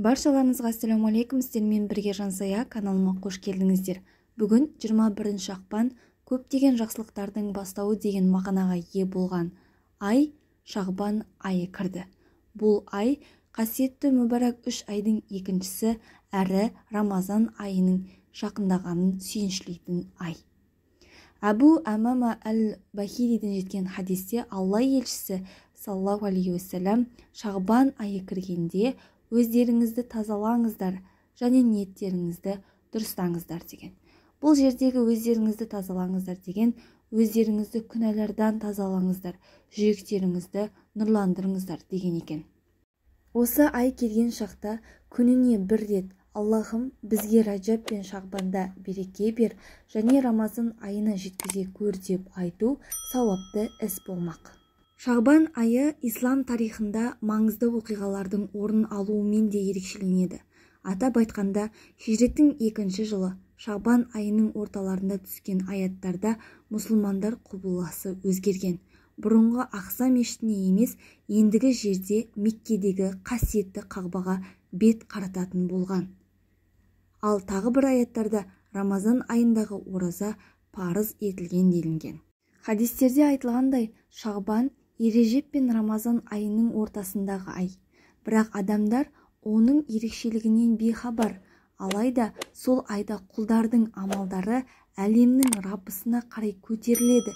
Баршаларыңызға ассалаумалейкум, сіздермен бірге Жансая каналыма қош келдіңіздер. Бүгін 21 ақпан, көптеген жақсылықтардың бастауы деген мағынаға ие болған ай, Шағбан айы кірді. Бұл ай қасиетті мүбәрак 3 айдың екіншісі әрі Рамазан айының жақындағанын сүйіншілейтін ай. Әбу Әмама әл-Бахириден жеткен хадисте Алла елшісі саллаллаху алейхи уассалам Шағбан айы кіргенде өздеріңізді тазалаңыздар және ниеттеріңізді дұрыстаңыздар деген. Бұл жердегі өздеріңізді тазалаңыздар деген өздеріңізді күнәлардан тазалаңыздар, жүректеріңізді нұрландырыңыздар деген екен. Осы ай келген шақта күніне бір рет Аллахым бізге Раджаб пен Шағбанда береке бер және Рамазан айына жеткізе көр деп айту сауапты іс болмақ. Шағбан айы ислам тарихында маңызды оқиғалардың орын алуымен де ерекшеленеді. Атап айтқанда, хижреттің 2-ші жылы Шағбан айының орталарында түскен аяттарда мұсылмандар құбыласы өзгерген. Бұрынғы Ақса мешітіне емес, ендігі жерде Меккедегі қасиетті Қағбаға бет қарататын болған. Ал тағы бір аяттарда Рамазан айындағы ораза парыз етілген делінген. Хадистерде айтылғандай, Шағбан Ережеп пен Рамазан айының ортасындағы ай. Бірақ адамдар оның ерекшелігінен бейхабар. Алайда сол айда құлдардың амалдары әлемнің Раббысына қарай көтеріледі.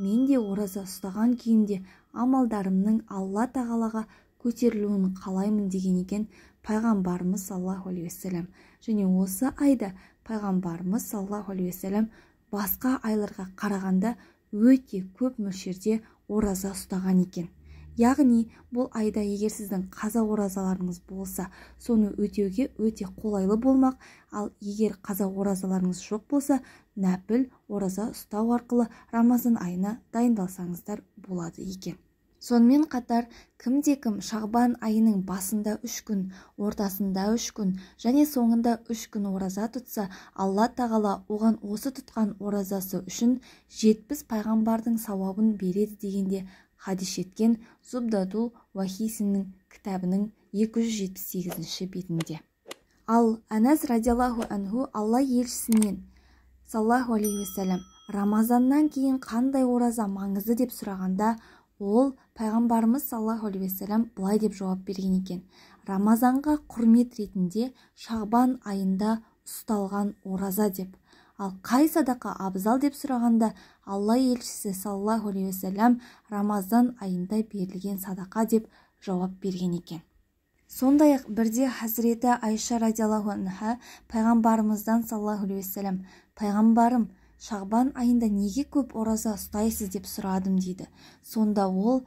Мен де ораза ұстаған күйінде амалдарымның Алла тағалаға көтерілуін қалаймын деген екен пайғамбарымыз саллаллаху алейхи уассалам. Және осы айда пайғамбарымыз саллаллаху алейхи уассалам басқа айларға қарағанда өте көп мөлшерде ораза ұстаған екен. Яғни бұл айда егер сіздің қаза оразаларыңыз болса, соны өтеуге өте қолайлы болмақ, ал егер қаза оразаларыңыз жоқ болса, нәпіл ораза ұстау арқылы Рамазан айына дайындалсаңыздар болады екен. Сонымен қатар, кімде-кім Шағбан айының басында 3 күн, ортасында 3 күн және соңында 3 күн ораза тұтса, Алла тағала оған осы тұтқан оразасы үшін 70 пайғамбардың сауабын береді дегенде хадис жеткен Зубдатул Уахисиннің кітабының 278-ші бетінде. Ал Анас радиаллаху анху Алла елшісінен саллаллаху алейхи уассалам Рамазаннан кейін қандай ораза маңызды деп сұрағанда, ол пайғамбарымыз саллаллаху алейхи уассалам былай деп жауап берген екен: Рамазанға құрмет ретінде Шағбан айында ұсталған ораза деп. Ал қай садақа абзал деп сұрағанда, Алла елшісі саллаллаху алейхи уассалам Рамазан айында берілген садақа деп жауап берген екен. Сондай-ақ бірде Хазіреті Айша радиаллаху анха пайғамбарымыздан саллаллаху алейхи уассалам: пайғамбарым, Шағбан айында неге көп ораза ұстайсыз деп сұрадым дейді. Сонда ол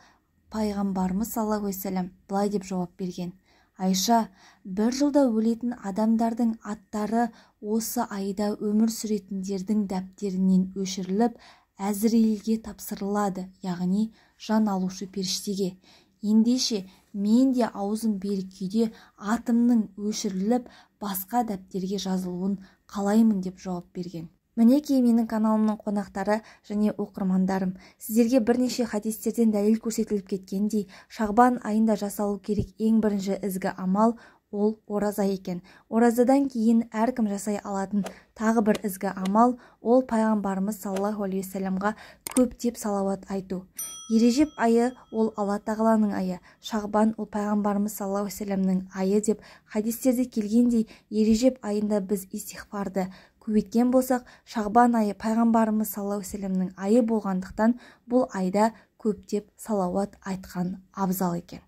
пайғамбарымыз саллаллаху алейхи уассалам былай деп жауап берген: Айша, бір жылда өлетін адамдардың аттары осы айда өмір сүретіндердің дәптерінен өшіріліп, Әзірейілге тапсырылады, яғни жан алушы періштеге. Ендеше мен де аузым берік күйде атымның өшіріліп, басқа дәптерге жазылуын қалаймын деп жауап берген. Мінекей менің каналымның қонақтары және оқырмандарым, сіздерге бірнеше хадистерден дәлел көрсетіліп кеткендей, Шағбан айында жасалу керек ең бірінші ізгі амал ол ораза екен. Оразадан кейін әркім жасай алатын тағы бір ізгі амал ол пайғамбарымыз саллаллаху алейхи уассаламға көптеп салауат айту. Ережеп айы ол Алла тағаланың айы, Шағбан ол пайғамбарымыз саллаллаху алейхи уассаламның айы деп хадистерде келгендей, Ережеп айында біз истихфарды көбейткен болсақ, Шағбан айы пайғамбарымыз саллаллаху алейхи уассаламның айы болғандықтан бұл айда көптеп салауат айтқан абзал екен.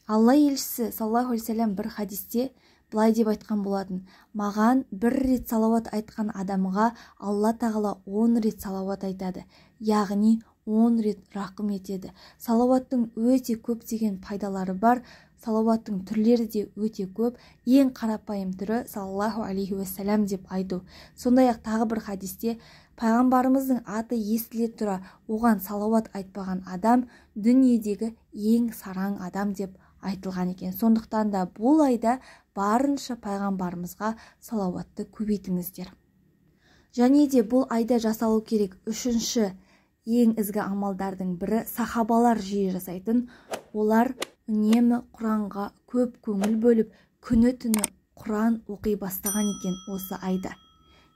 Алла елшісі саллаллаху алейхи уассалам бір хадисте былай деп айтқан болатын: маған бір рет салауат айтқан адамға Алла тағала 10 рет салауат айтады, яғни 10 рет рақым етеді. Салауаттың өте көп деген пайдалары бар, салауаттың түрлері де өте көп, ең қарапайым түрі саллаллаху алейхи уассалам деп айту. Сондай-ақ тағы бір хадисте пайғамбарымыздың аты естіле тұра оған салауат айтпаған адам дүниедегі ең сараң адам деп айтылған екен. Сондықтан да бұл айда барынша пайғамбарымызға салауатты көбейтіңіздер. Және де бұл айда жасалу керек үшінші ең ізгі амалдардың бірі сахабалар жиі жасайтын, олар үнемі Құранға көп көңіл бөліп, күні түні Құран оқи бастаған екен осы айда.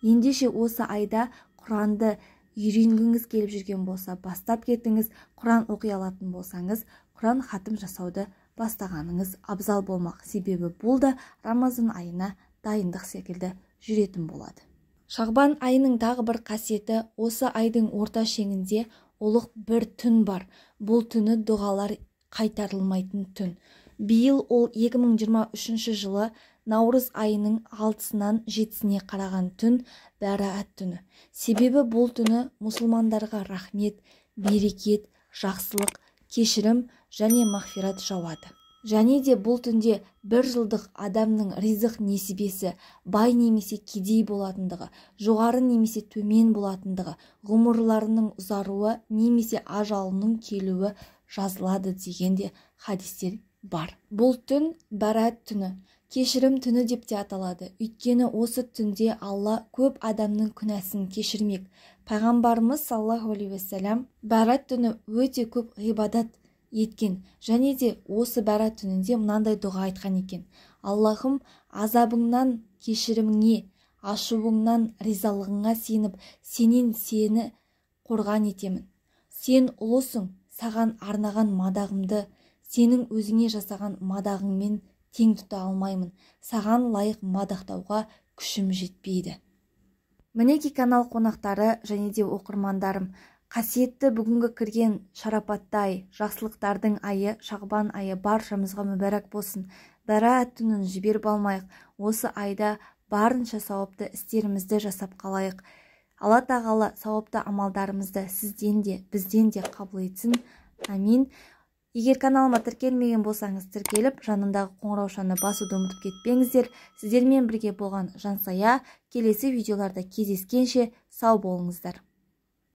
Ендеше осы айда Құранды үйренгіңіз келіп жүрген болса, бастап кетіңіз. Құран оқи алатын болсаңыз, Құран хатым жасауды бастағаныңыз абзал болмақ. Себебі бұл да Рамазан айына дайындық секілді жүретін болады. Шағбан айының тағы бір қасиеті, осы айдың орта шеңінде ұлық бір түн бар. Бұл түні дұғалар қайтарылмайтын түн. Биыл ол 2023 жылы Наурыз айының 6-сынан 7-сіне қараған түн Бәраат түні. Себебі бұл түні мұсылмандарға рахмет, берекет, жақсылық, кешірім және мағфират жауады. Және де бұл түнде бір жылдық адамның ризық несібесі бай немесе кедей болатындығы, жоғары немесе төмен болатындығы, ғұмырларының ұзаруы немесе ажалының келуі жазылады деген де хадистер бар. Бұл түн Бәраат түні, кешірім түні деп те аталады. Өйткені осы түнде Алла көп адамның күнәсін кешірмек. Пайғамбарымыз саллаллаху алейхи уассалам Бәраат түні өте көп ғибадат еткен. Және де осы Бәраат түнінде мынандай дұға айтқан екен: Аллахым, азабыңнан кешіріміңе, ашуыңнан ризалығыңа сеніп, сенен сені қорған етемін. Сен ұлысың, саған арнаған мадағымды сенің өзіңе жасаған мадағыңмен тең тұта алмаймын. Саған лайық мадақтауға күшім жетпейді. Мінеки канал қонақтары және де оқырмандарым, қасиетті бүгінгі кірген шарапатты ай, жақсылықтардың айы, Шағбан айы баршамызға мүбәрәк болсын. Бәраат түнін жіберіп алмайық. Осы айда барынша сауапты істерімізді жасап қалайық. Алла тағала сауапты амалдарымызды сізден де, бізден де қабыл етсін. Амин. Егер каналыма тіркелмеген болсаңыз, тіркеліп, жанындағы қоңыраушаны басуды ұмытып кетпеңіздер. Сіздермен бірге болған Жансая. Келесі видеоларда кездескенше сау болыңыздар.